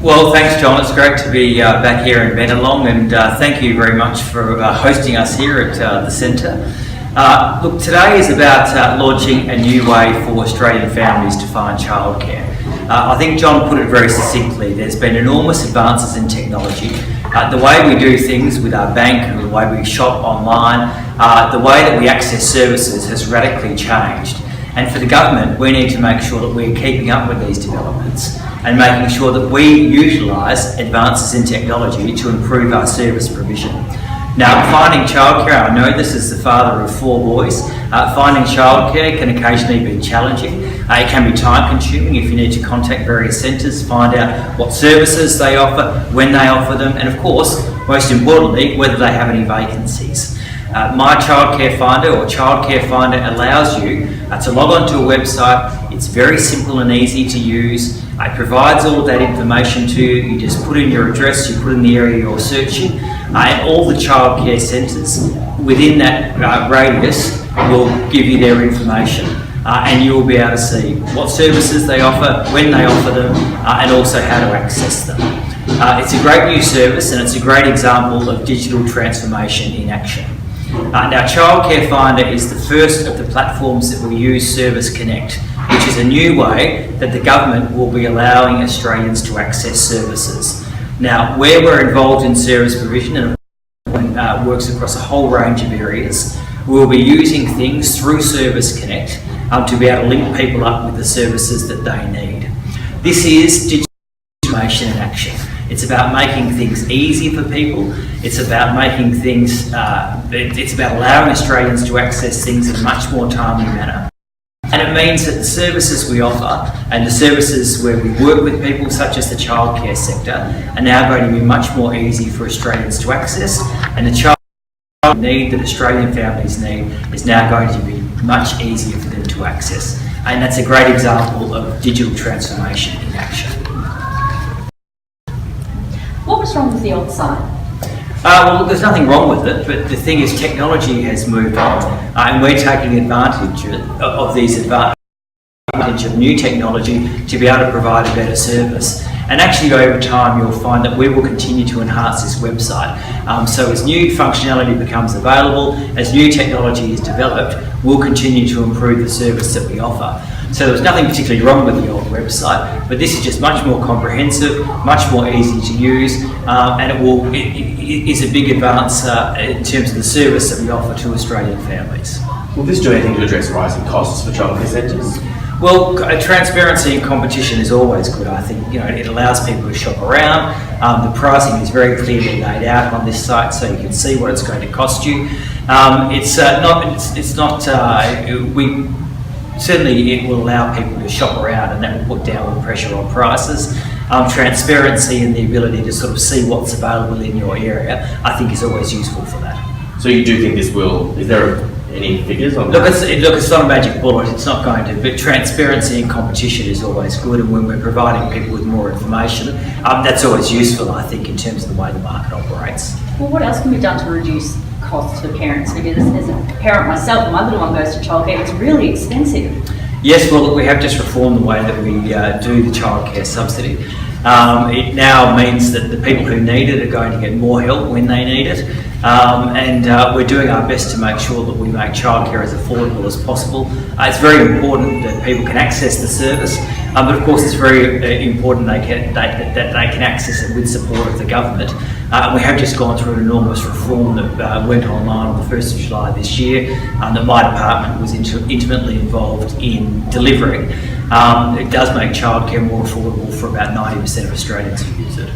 Well, thanks, John. It's great to be back here in Bennelong, and thank you very much for hosting us here at the Centre. Look, today is about launching a new way for Australian families to find childcare. I think John put it very succinctly. There's been enormous advances in technology. The way we do things with our bank, the way we shop online, the way that we access services has radically changed. And for the government, we need to make sure that we're keeping up with these developments and making sure that we utilise advances in technology to improve our service provision. Now, finding childcare, I know this as the father of 4 boys, finding childcare can occasionally be challenging. It can be time consuming if you need to contact various centres, find out what services they offer, when they offer them, and of course, most importantly, whether they have any vacancies. My Childcare Finder or Childcare Finder allows you to log on to a website. It's very simple and easy to use. It provides all of that information to you. You just put in your address, you put in the area you're searching, and all the childcare centres within that radius will give you their information. And you will be able to see what services they offer, when they offer them, and also how to access them. It's a great new service, and it's a great example of digital transformation in action. Now, Childcare Finder is the first of the platforms that will use Service Connect, which is a new way that the government will be allowing Australians to access services. Now, where we're involved in service provision and works across a whole range of areas, we'll be using things through Service Connect to be able to link people up with the services that they need. This is digital transformation in action. It's about making things easy for people. It's about making things, it's about allowing Australians to access things in a much more timely manner. And it means that the services we offer and the services where we work with people, such as the childcare sector, are now going to be much more easy for Australians to access, and the child need that Australian families need is now going to be much easier for them to access. And that's a great example of digital transformation in action. What was wrong with the old site? Well, there's nothing wrong with it, but the thing is technology has moved on, and we're taking advantage of these advantage of new technology to be able to provide a better service. And actually over time you'll find that we will continue to enhance this website. So as new functionality becomes available, as new technology is developed, we'll continue to improve the service that we offer. So there's nothing particularly wrong with the old website, but this is just much more comprehensive, much more easy to use, and it is a big advance in terms of the service that we offer to Australian families. Will this do anything to address rising costs for childcare centres? Well, transparency and competition is always good. I think it allows people to shop around. The pricing is very clearly laid out on this site, so you can see what it's going to cost you. Certainly it will allow people to shop around, and that will put downward pressure on prices. Transparency and the ability to sort of see what's available in your area, I think, is always useful for that. So you do think this will, is there any figures on Look, that? it's not a magic bullet, it's not going to, but transparency and competition is always good, and when we're providing people with more information, that's always useful, I think, in terms of the way the market operates. Well, what else can be done to reduce costs for parents? Because as a parent myself, my little one goes to childcare, it's really expensive. Yes, well, we have just reformed the way that we do the childcare subsidy. It now means that the people who need it are going to get more help when they need it. And we're doing our best to make sure that we make childcare as affordable as possible. It's very important that people can access the service, but of course it's very important that they can access it with support of the government. We have just gone through an enormous reform that went online on the 1st of July this year, that my department was intimately involved in delivering. It does make childcare more affordable for about 90% of Australians who use it.